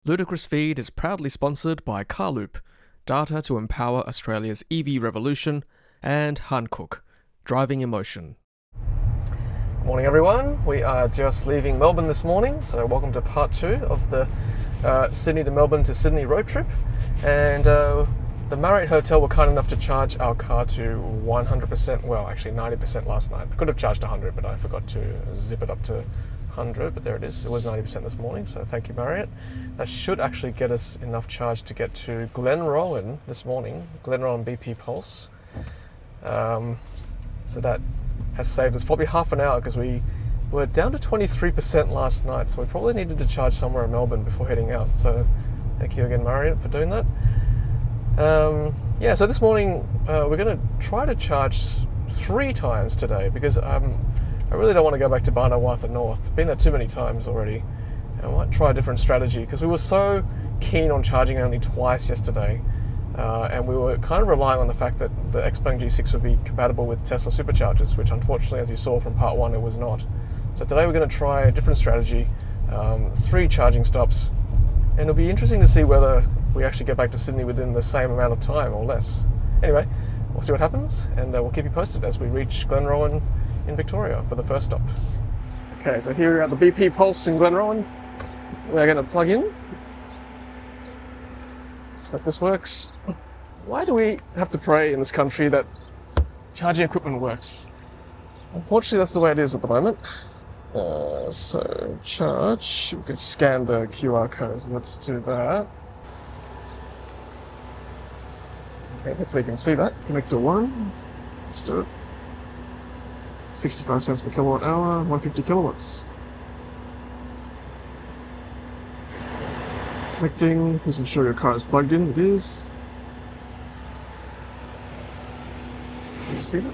Ludicrous Feed is proudly sponsored by Carloop, data to empower Australia's Evie revolution, and Hankook, driving emotion. Good morning everyone, we are just leaving Melbourne this morning, so welcome to part 2 of the Sydney to Melbourne to Sydney road trip. And the Marriott Hotel were kind enough to charge our car to 100%, well actually 90% last night. I could have charged 100 but I forgot to zip it up to 100, but there it is. It was 90% this morning, so thank you Marriott. That should actually get us enough charge to get to Glenrowan this morning, Glenrowan BP Pulse. So that has saved us probably half an hour because we were down to 23% last night, so we probably needed to charge somewhere in Melbourne before heading out. So thank you again Marriott for doing that. Yeah, so this morning we're going to try to charge 3 times today because I really don't want to go back to Barnawartha North. Been there too many times already. And I might try a different strategy because we were so keen on charging only twice yesterday. And we were kind of relying on the fact that the Xpeng G6 would be compatible with Tesla superchargers, which unfortunately, as you saw from part 1, it was not. So today we're going to try a different strategy, 3 charging stops, and it'll be interesting to see whether we actually get back to Sydney within the same amount of time or less. Anyway, we'll see what happens, and we'll keep you posted as we reach Glenrowan in Victoria for the first stop. Okay, so here we are at the BP Pulse in Glenrowan. We're going to plug in. So if this works. Why do we have to pray in this country that charging equipment works? Unfortunately, that's the way it is at the moment. So charge, we can scan the QR code. Let's do that. Okay, hopefully you can see that. Connector 1. Let's do it. 65 cents per kilowatt hour, 150 kilowatts. Connecting, please ensure your car is plugged in. It is. Can you see that?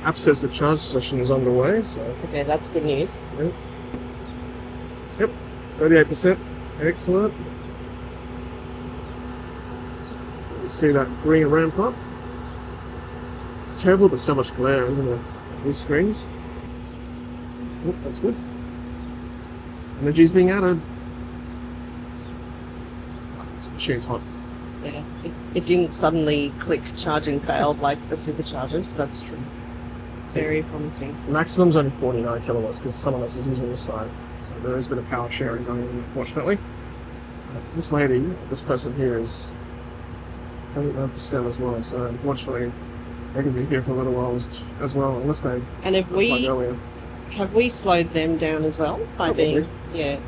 App says the charge session is underway, so. Okay, that's good news. Yep, 38%. Excellent. You see that green ramp up? It's terrible, there's so much glare, isn't it? These screens. Oh, that's good. Energy's being added. Oh, this machine's hot. Yeah, it didn't suddenly click charging failed like the superchargers. That's very promising. Maximum's only 49 kilowatts because someone else is using this side. So there is a bit of power sharing going on, unfortunately. This person here is 39% as well, so unfortunately they can be here for a little while as well, unless they. And have we slowed them down as well by Probably. being yeah?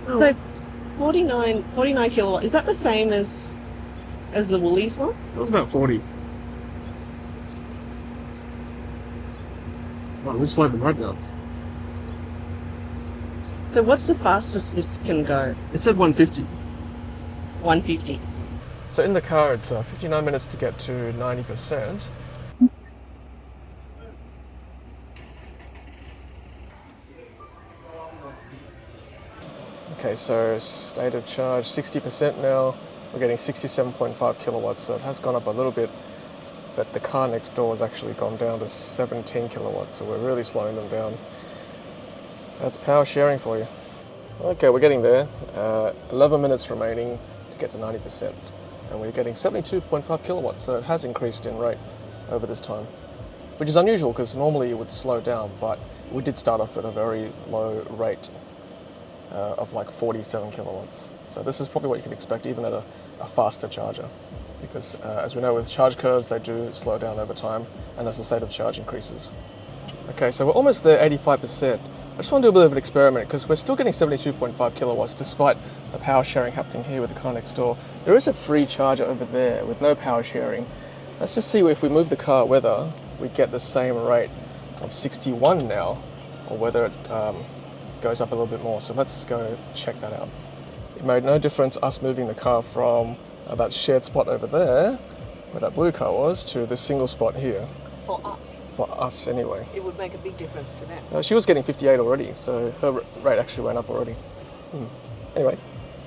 Oh. So 49 kilowatt, is that the same as the Woolies one? It was about 40. Well, we slowed them right down. So what's the fastest this can go? It said 150. 150. So in the car, it's 59 minutes to get to 90%. Okay, so state of charge 60% now. We're getting 67.5 kilowatts, so it has gone up a little bit, but the car next door has actually gone down to 17 kilowatts, so we're really slowing them down. That's power sharing for you. Okay, we're getting there. 11 minutes remaining to get to 90%. And we're getting 72.5 kilowatts, so it has increased in rate over this time, which is unusual because normally it would slow down, but we did start off at a very low rate of like 47 kilowatts. So this is probably what you can expect even at a faster charger, because as we know with charge curves, they do slow down over time and as the state of charge increases. Okay, so we're almost there, 85%. I just want to do a bit of an experiment because we're still getting 72.5 kilowatts despite the power sharing happening here with the car next door. There is a free charger over there with no power sharing. Let's just see if we move the car whether we get the same rate of 61 now or whether it goes up a little bit more. So let's go check that out. It made no difference us moving the car from that shared spot over there, where that blue car was, to this single spot here. For us. For us anyway. It would make a big difference to them. She was getting 58 already, so her rate actually went up already. Anyway,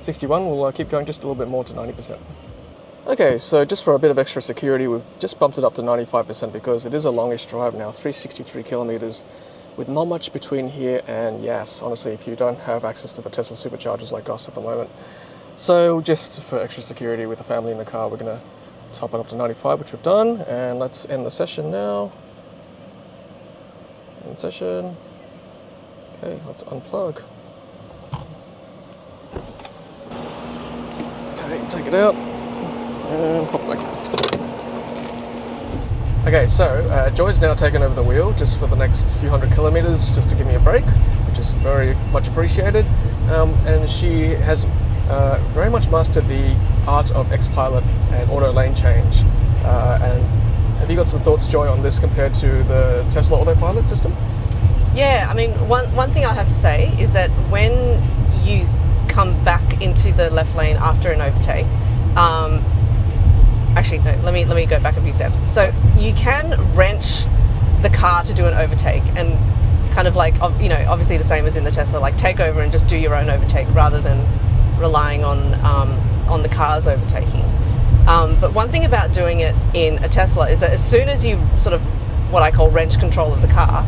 61, we'll keep going just a little bit more to 90%. Okay, so just for a bit of extra security, we've just bumped it up to 95% because it is a longish drive now, 363 kilometres. with not much between here and Yass, honestly, if you don't have access to the Tesla superchargers like us at the moment. So just for extra security with the family in the car, we're going to top it up to 95, which we've done, and let's end the session now. End session. Okay, let's unplug. Okay, take it out and pop it back in. Okay, so Joy's now taken over the wheel just for the next few hundred kilometers, just to give me a break, which is very much appreciated. And she has very much mastered the art of Xpilot and auto lane change. And have you got some thoughts, Joy, on this compared to the Tesla Autopilot system? Yeah, I mean, one thing I have to say is that when you come back into the left lane after an overtake, actually, no, let me go back a few steps. So you can wrench the car to do an overtake and kind of like, you know, obviously the same as in the Tesla, like take over and just do your own overtake rather than relying on the car's overtaking. But one thing about doing it in a Tesla is that as soon as you sort of what I call wrench control of the car,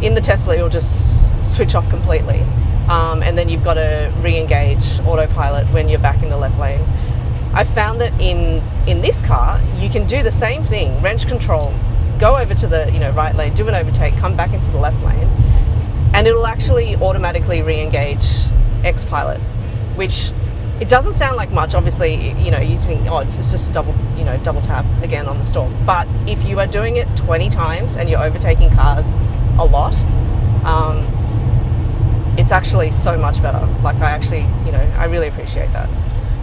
in the Tesla you'll just switch off completely. And then you've got to re-engage autopilot when you're back in the left lane. I found that in this car, you can do the same thing, wrench control, go over to the right lane, do an overtake, come back into the left lane, and it'll actually automatically re-engage Xpilot, which it doesn't sound like much. Obviously, you think, oh, it's just a double tap again on the stalk. But if you are doing it 20 times and you're overtaking cars a lot, it's actually so much better. Like I really appreciate that.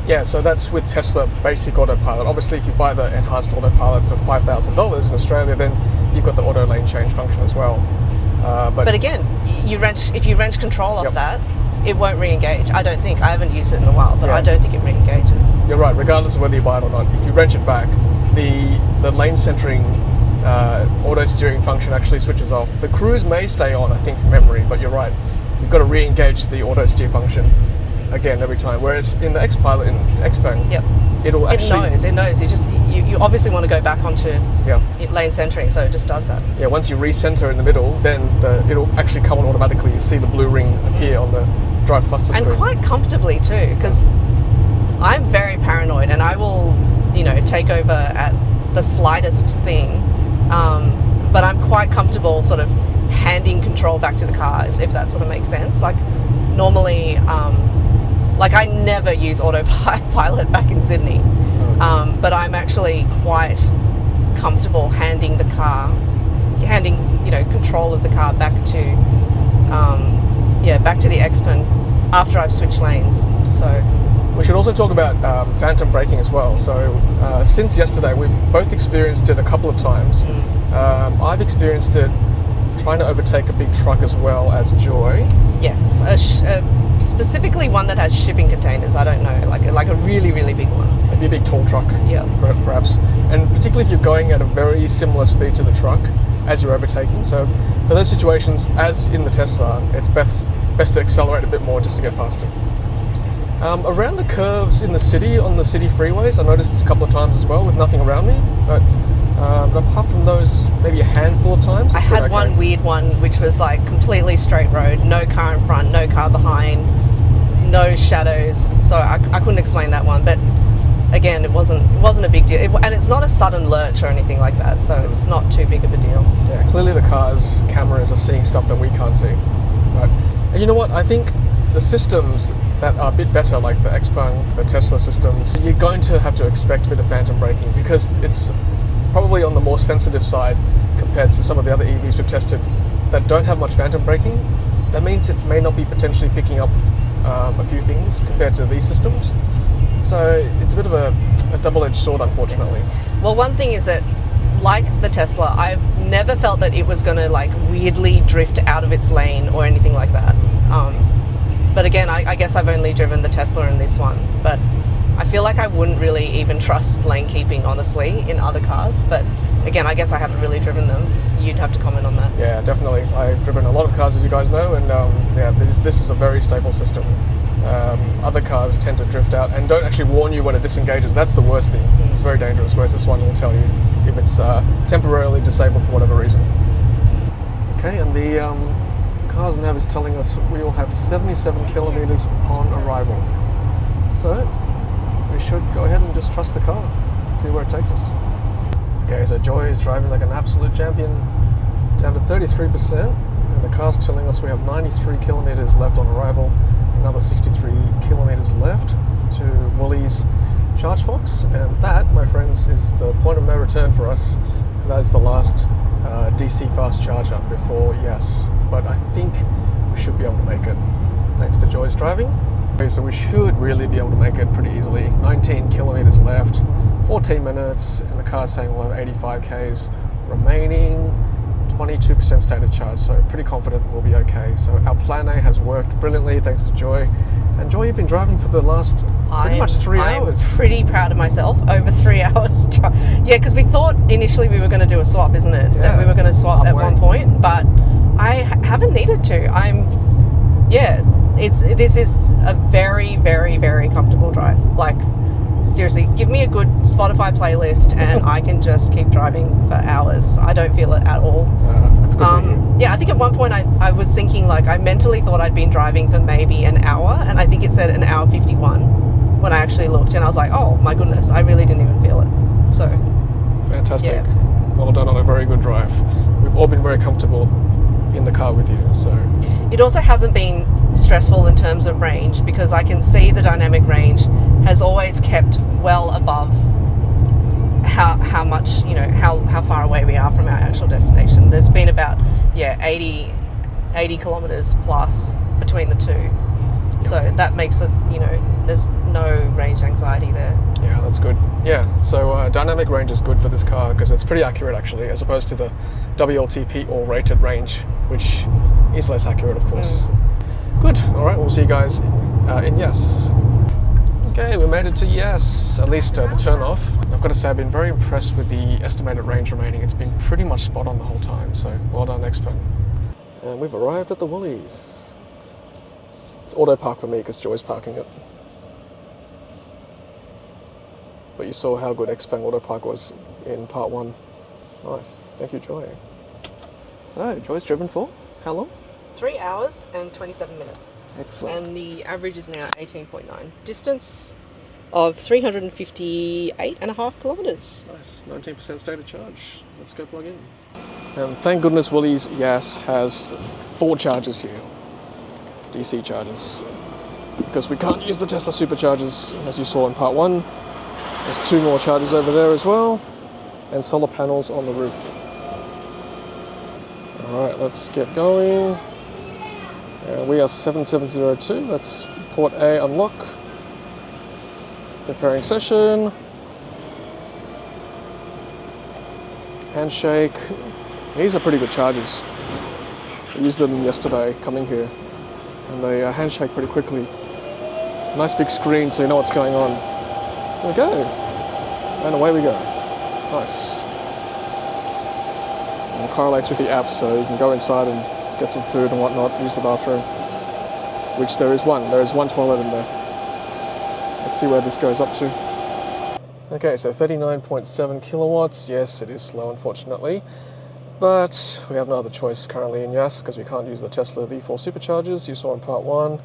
Yeah, so that's with Tesla basic autopilot. Obviously, if you buy the enhanced autopilot for $5,000 in Australia, then you've got the auto lane change function as well. But again, if you wrench control of that, it won't re-engage. I don't think. I haven't used it in a while, but I don't think it re-engages. You're right, regardless of whether you buy it or not. If you wrench it back, the lane centering auto steering function actually switches off. The cruise may stay on, I think, from memory, but you're right. You've got to re-engage the auto steer function again every time. Whereas in the Xpilot, in Xpeng, it'll actually... It knows. You obviously want to go back onto lane centering, so it just does that. Yeah, once you recenter in the middle, then it'll actually come on automatically. You see the blue ring appear on the drive cluster screen. And quite comfortably too, because I'm very paranoid and I will, take over at the slightest thing. But I'm quite comfortable sort of handing control back to the car, if that sort of makes sense. Like normally, I never use autopilot back in Sydney, but I'm actually quite comfortable handing control of the car back to the Xpeng after I've switched lanes. So we should also talk about phantom braking as well. So since yesterday, we've both experienced it a couple of times. I've experienced it trying to overtake a big truck as well as Joy. Yes, specifically one that has shipping containers. I don't know, like a really, really big one. Maybe a big tall truck, perhaps. And particularly if you're going at a very similar speed to the truck as you're overtaking. So for those situations, as in the Tesla, it's best to accelerate a bit more just to get past it. Around the curves in the city, on the city freeways, I noticed it a couple of times as well with nothing around me. But apart from those, maybe a handful of times. I had one weird one which was like completely straight road, no car in front, no car behind, no shadows. So I couldn't explain that one. But again, it wasn't a big deal. And it's not a sudden lurch or anything like that, so it's not too big of a deal. Yeah, clearly the car's cameras are seeing stuff that we can't see. Right. And you know what? I think the systems that are a bit better, like the Xpeng, the Tesla systems, you're going to have to expect a bit of phantom braking because it's probably on the more sensitive side compared to some of the other EVs we've tested that don't have much phantom braking. That means it may not be potentially picking up a few things compared to these systems. So it's a bit of a double-edged sword, unfortunately. Well, one thing is that, like the Tesla, I've never felt that it was going to weirdly drift out of its lane or anything like that. But again, I guess I've only driven the Tesla in this one, but I feel like I wouldn't really even trust lane keeping, honestly, in other cars. But again, I guess I haven't really driven them. You'd have to comment on that. Yeah, definitely. I've driven a lot of cars, as you guys know, and this is a very stable system. Other cars tend to drift out and don't actually warn you when it disengages. That's the worst thing. It's very dangerous, whereas this one will tell you if it's temporarily disabled for whatever reason. Okay, and the car's nav is telling us we will have 77 kilometers on arrival. So we should go ahead and just trust the car, see where it takes us. Okay, so Joy is driving like an absolute champion, down to 33%, and the car's telling us we have 93 kilometers left on arrival, another 63 kilometers left to Woolies Chargefox, and that, my friends, is the point of no return for us. That is the last DC fast charger before Yass, but I think we should be able to make it thanks to Joy's driving. Okay, so we should really be able to make it pretty easily. 19 kilometers left, 14 minutes, and the car's saying we'll have 85 Ks remaining, 22% state of charge, so pretty confident we'll be okay. So our plan A has worked brilliantly thanks to Joy. And Joy, you've been driving for the last pretty much 3 hours. I'm pretty proud of myself. Over 3 hours. Yeah, because we thought initially we were going to do a swap, isn't it? Yeah, that we were going to swap halfway. at one point, but I haven't needed to. This is a very, very, very comfortable drive. Like, seriously, give me a good Spotify playlist and I can just keep driving for hours. I don't feel it at all. That's good to hear. Yeah, I think at one point I was thinking, like, I mentally thought I'd been driving for maybe an hour, and I think it said an hour 51 when I actually looked, and I was like, oh my goodness, I really didn't even feel it. So Fantastic. Yeah. Well done on a very good drive. We've all been very comfortable in the car with you, so. It also hasn't been stressful in terms of range, because I can see the dynamic range has always kept well above how much, how far away we are from our actual destination. There's been about 80 kilometers plus between the two. Yep. So that makes it, there's no range anxiety there. Yeah, that's good. Yeah, so dynamic range is good for this car because it's pretty accurate actually, as opposed to the WLTP or rated range, which is less accurate, of course. Good. All right, we'll see you guys in Yass. Okay, we made it to Yass, at least the turn off. I've got to say I've been very impressed with the estimated range remaining. It's been pretty much spot on the whole time, so well done, Xpeng. And we've arrived at the Woolies. It's auto park for me because Joy's parking it. But you saw how good Xpeng auto park was in part 1. Nice, thank you, Joy. So, Joy's driven for how long? 3 hours and 27 minutes. Excellent. And the average is now 18.9. Distance of 358.5 kilometres. Nice, 19% state of charge. Let's go plug in. And thank goodness Woolies Yass has 4 chargers here. DC chargers. Because we can't use the Tesla superchargers as you saw in part 1. There's 2 more chargers over there as well. And solar panels on the roof. Alright, let's get going. We are 7702, that's port A unlock. Preparing session. Handshake. These are pretty good chargers. I used them yesterday coming here, and they handshake pretty quickly. Nice big screen so you know what's going on. There we go. And away we go. Nice. And it correlates with the app, so you can go inside and get some food and whatnot, use the bathroom, which there is one. There is one toilet in there. Let's see where this goes up to. Okay, so 39.7 kilowatts. Yes, it is slow, unfortunately, but we have no other choice currently in Yass because we can't use the Tesla V4 superchargers you saw in part 1.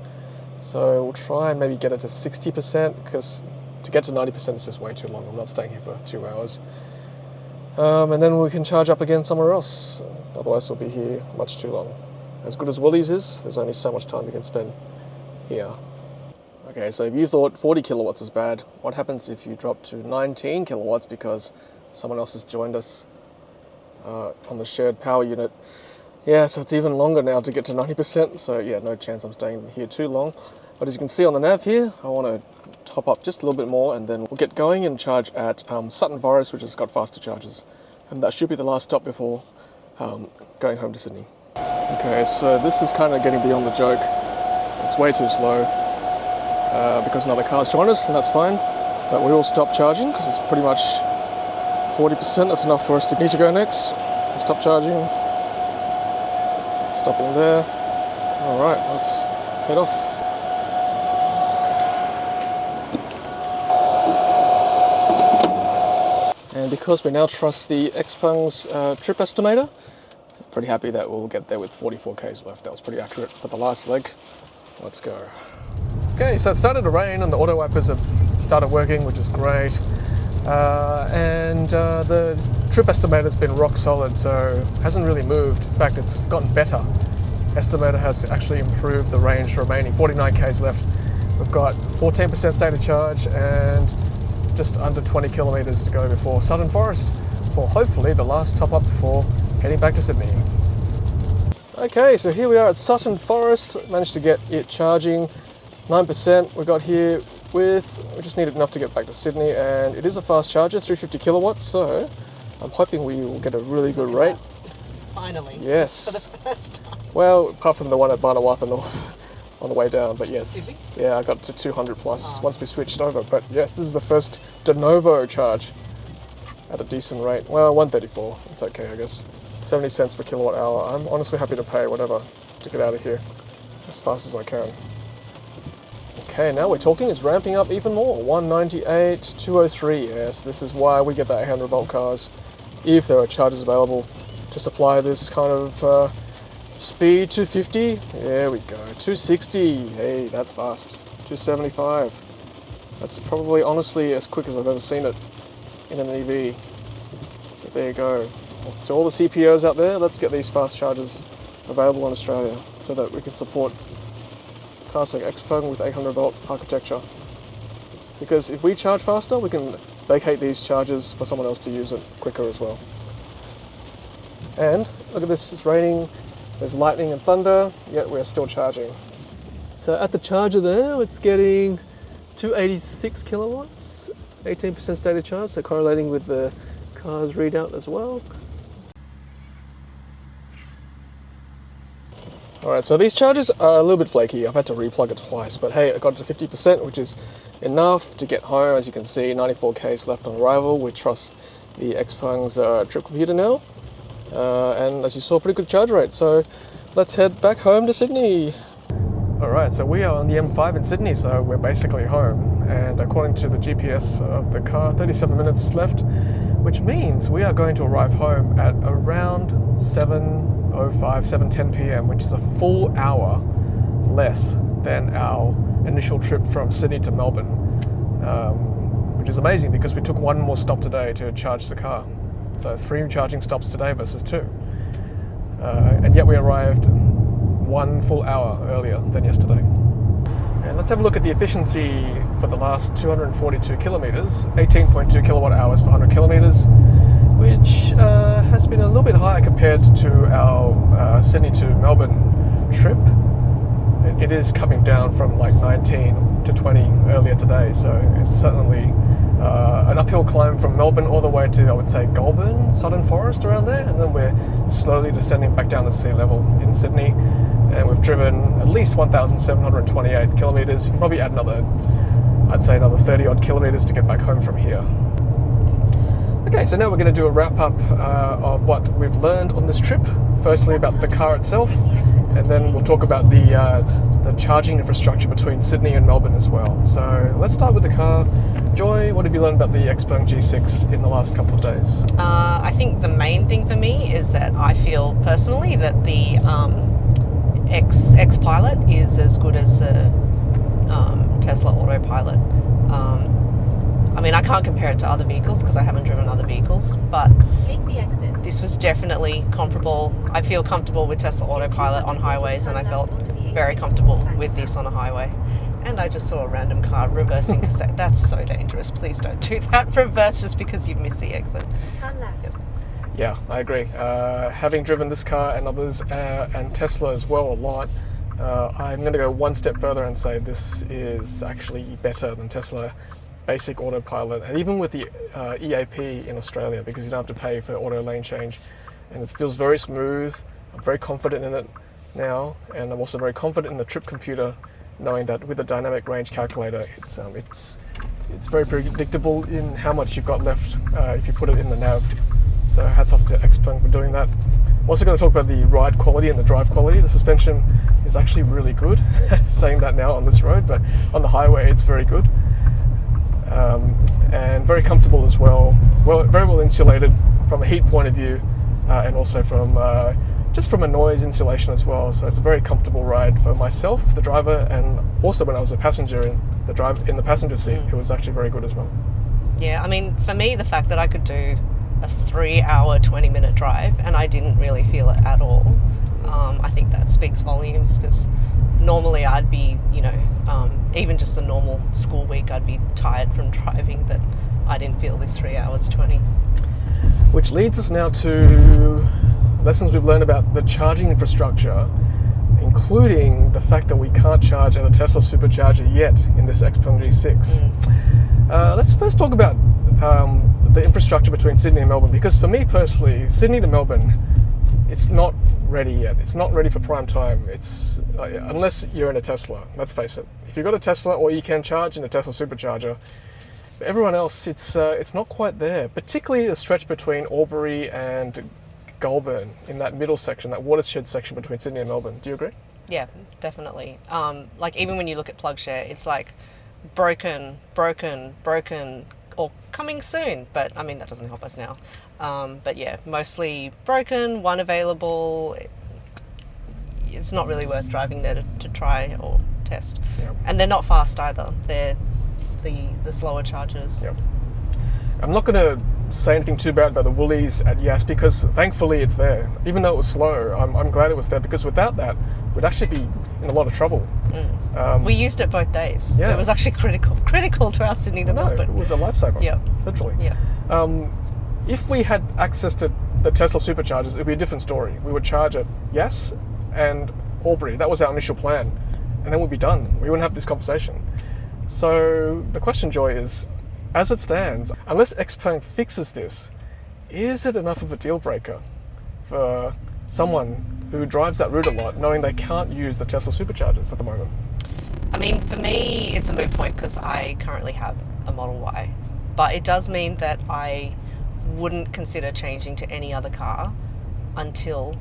So we'll try and maybe get it to 60% because to get to 90% is just way too long. I'm not staying here for 2 hours. And then we can charge up again somewhere else. Otherwise we'll be here much too long. As good as Woolies is, there's only so much time you can spend here. Okay, so if you thought 40 kilowatts was bad, what happens if you drop to 19 kilowatts because someone else has joined us on the shared power unit? Yeah, so it's even longer now to get to 90%, so yeah, no chance I'm staying here too long. But as you can see on the nav here, I want to top up just a little bit more and then we'll get going and charge at Sutton, which has got faster charges. And that should be the last stop before going home to Sydney. Okay, so this is kind of getting beyond the joke. It's way too slow because another car's joined us, and that's fine. But we will stop charging because it's pretty much 40%. That's enough for us to need to go next. So stop charging. Stopping there. All right, let's head off. And because we now trust the Xpeng's trip estimator, pretty happy that we'll get there with 44 k's left. That was pretty accurate for the last leg. Let's go. Okay, so it started to rain and the auto wipers have started working, which is great. The trip estimator's been rock solid, so hasn't really moved. In fact, it's gotten better. Estimator has actually improved the range remaining. 49 k's left. We've got 14% state of charge and just under 20 kilometres to go before Sutton Forest, for hopefully the last top up before heading back to Sydney. Okay, so here we are at Sutton Forest. Managed to get it charging 9%. We got here we just needed enough to get back to Sydney, and it is a fast charger, 350 kilowatts, so I'm hoping we will get a really good rate. Finally. Yes. For the first time. Well, apart from the one at Barnawatha North on the way down, but yes. Did Yeah, I got to 200 plus once we switched over, but yes, this is the first de novo charge at a decent rate. Well, 134, it's okay, I guess. 70 cents per kilowatt hour. I'm honestly happy to pay whatever to get out of here as fast as I can. Okay, now we're talking, it's ramping up even more. 198, 203, yes, this is why we get the 800 volt cars, if there are chargers available to supply this kind of speed. 250, there we go. 260, hey, that's fast. 275, that's probably honestly as quick as I've ever seen it in an EV. So there you go. So all the CPOs out there, let's get these fast chargers available in Australia so that we can support cars like Xpeng with 800 volt architecture. Because if we charge faster, we can vacate these chargers for someone else to use it quicker as well. And look at this, it's raining, there's lightning and thunder, yet we're still charging. So at the charger there, it's getting 286 kilowatts, 18% state of charge, so correlating with the car's readout as well. Alright, so these chargers are a little bit flaky. I've had to replug it twice, but hey, I got it to 50%, which is enough to get home. As you can see, 94 k's left on arrival. We trust the Xpeng's trip computer now. And as you saw, pretty good charge rate. So let's head back home to Sydney. Alright, so we are on the M5 in Sydney, so we're basically home. And according to the GPS of the car, 37 minutes left, which means we are going to arrive home at around 7:10 p.m, which is a full hour less than our initial trip from Sydney to Melbourne, which is amazing because we took one more stop today to charge the car. So 3 charging stops today versus 2. And yet we arrived 1 full hour earlier than yesterday. And let's have a look at the efficiency for the last 242 kilometres, 18.2 kilowatt hours per 100 kilometres, which has been a little bit higher compared to our Sydney to Melbourne trip. It is coming down from like 19 to 20 earlier today, so it's certainly an uphill climb from Melbourne all the way to, I would say, Goulburn, Sutton Forest, around there, and then we're slowly descending back down to sea level in Sydney, and we've driven at least 1,728 kilometres. You can probably add another, I'd say another 30 odd kilometres to get back home from here. Okay, so now we're going to do a wrap up of what we've learned on this trip. Firstly about the car itself, and then we'll talk about the charging infrastructure between Sydney and Melbourne as well. So let's start with the car. Joy, what have you learned about the Xpeng G6 in the last couple of days? I think the main thing for me is that I feel personally that the Xpilot is as good as the Tesla Autopilot. I mean, I can't compare it to other vehicles because I haven't driven other vehicles, but take the exit. This was definitely comparable. I feel comfortable with Tesla Autopilot on highways, and I felt very comfortable with this on a highway. And I just saw a random car reversing because that's so dangerous. Please don't do that. Reverse just because you've missed the exit. Turn left. Yeah, I agree. Having driven this car and others, and Tesla as well a lot, I'm going to go one step further and say this is actually better than Tesla basic autopilot, and even with the EAP in Australia, because you don't have to pay for auto lane change, and it feels very smooth. I'm very confident in it now, and I'm also very confident in the trip computer, knowing that with the dynamic range calculator, it's very predictable in how much you've got left if you put it in the nav. So hats off to Xpeng for doing that. I'm also going to talk about the ride quality and the drive quality. The suspension is actually really good. Saying that now on this road, but on the highway it's very good. And very comfortable as well. Very well insulated from a heat point of view, and also from just from a noise insulation as well. So it's a very comfortable ride for myself, the driver, and also when I was a passenger in the passenger seat, it was actually very good as well. Yeah, I mean, for me, the fact that I could do a 3-hour, 20-minute drive and I didn't really feel it at all, I think that speaks volumes, because normally I'd be, even just a normal school week, I'd be tired from driving, but I didn't feel this 3 hours 20. Which leads us now to lessons we've learned about the charging infrastructure, including the fact that we can't charge at a Tesla supercharger yet in this Xpeng G6. Let's first talk about the infrastructure between Sydney and Melbourne, because for me personally, Sydney to Melbourne, it's not ready yet. It's not ready for prime time. It's unless you're in a Tesla, let's face it. If you've got a Tesla, or you can charge in a Tesla supercharger, but everyone else, it's not quite there, particularly the stretch between Albury and Goulburn, in that middle section, that watershed section between Sydney and Melbourne. Do you agree? Yeah, definitely. Like, even when you look at PlugShare, it's like broken, or coming soon, but I mean, that doesn't help us now. But yeah, mostly broken, one available. It's not really worth driving there to try or test. Yep. And they're not fast either. They're the slower chargers. Yep. I'm not going to say anything too bad about the Woolies at Yass, because thankfully it's there. Even though it was slow, I'm glad it was there, because without that, we'd actually be in a lot of trouble. We used it both days. Yeah. It was actually critical to our Sydney to Melbourne. It was a lifesaver. Yeah. Literally. Yeah. If we had access to the Tesla superchargers, it would be a different story. We would charge at Yass and Albury. That was our initial plan. And then we'd be done. We wouldn't have this conversation. So the question, Joy, is, as it stands, unless Xpeng fixes this, is it enough of a deal breaker for someone who drives that route a lot, knowing they can't use the Tesla superchargers at the moment? I mean, for me, it's a moot point, because I currently have a Model Y. But it does mean that I wouldn't consider changing to any other car until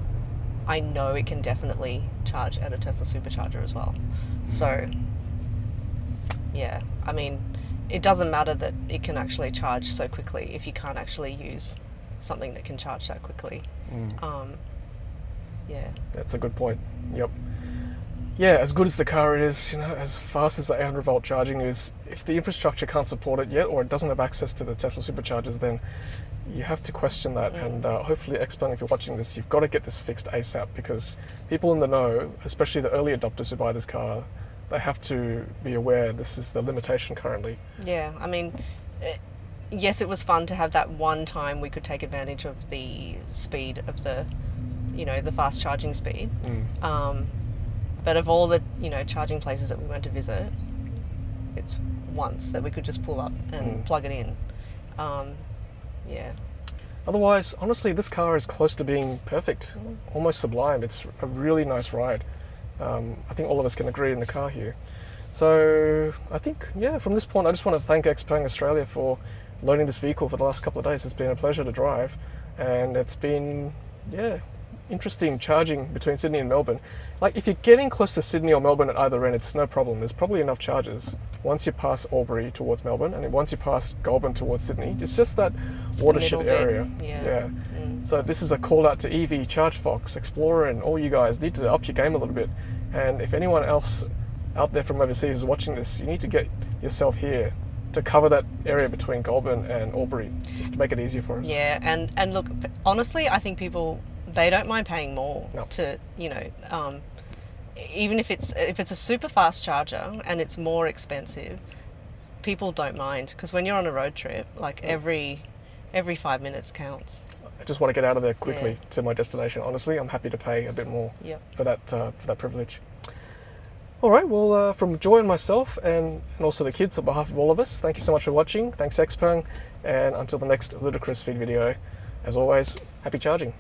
I know it can definitely charge at a Tesla supercharger as well. So, yeah, I mean, it doesn't matter that it can actually charge so quickly if you can't actually use something that can charge that quickly. Yeah. That's a good point. Yep. Yeah, as good as the car is, as fast as the 800 volt charging is, if the infrastructure can't support it yet, or it doesn't have access to the Tesla superchargers, then you have to question that. And hopefully, Xpeng, if you're watching this, you've got to get this fixed ASAP, because people in the know, especially the early adopters who buy this car, they have to be aware this is the limitation currently. Yeah, I mean, yes, it was fun to have that one time we could take advantage of the speed of the fast charging speed. But of all the, charging places that we went to visit, it's once that we could just pull up and plug it in. Yeah. Otherwise, honestly, this car is close to being perfect, almost sublime. It's a really nice ride. I think all of us can agree in the car here. So I think, from this point, I just want to thank Xpeng Australia for loaning this vehicle for the last couple of days. It's been a pleasure to drive, and it's been, interesting charging between Sydney and Melbourne. Like, if you're getting close to Sydney or Melbourne at either end, it's no problem. There's probably enough charges once you pass Albury towards Melbourne, and then once you pass Goulburn towards Sydney. It's just that watershed area. Yeah. So this is a call out to Evie, Chargefox, Explorer, and all you guys need to up your game a little bit. And if anyone else out there from overseas is watching this, you need to get yourself here to cover that area between Goulburn and Albury, just to make it easier for us. Yeah, and look, honestly, I think people, they don't mind paying more to, even if it's a super fast charger and it's more expensive, people don't mind, because when you're on a road trip, like every 5 minutes counts. I just want to get out of there quickly to my destination. Honestly, I'm happy to pay a bit more for that privilege. All right, well, from Joy and myself, and also the kids, on behalf of all of us, thank you so much for watching. Thanks, Xpeng, and until the next Ludicrous Feed video, as always, happy charging.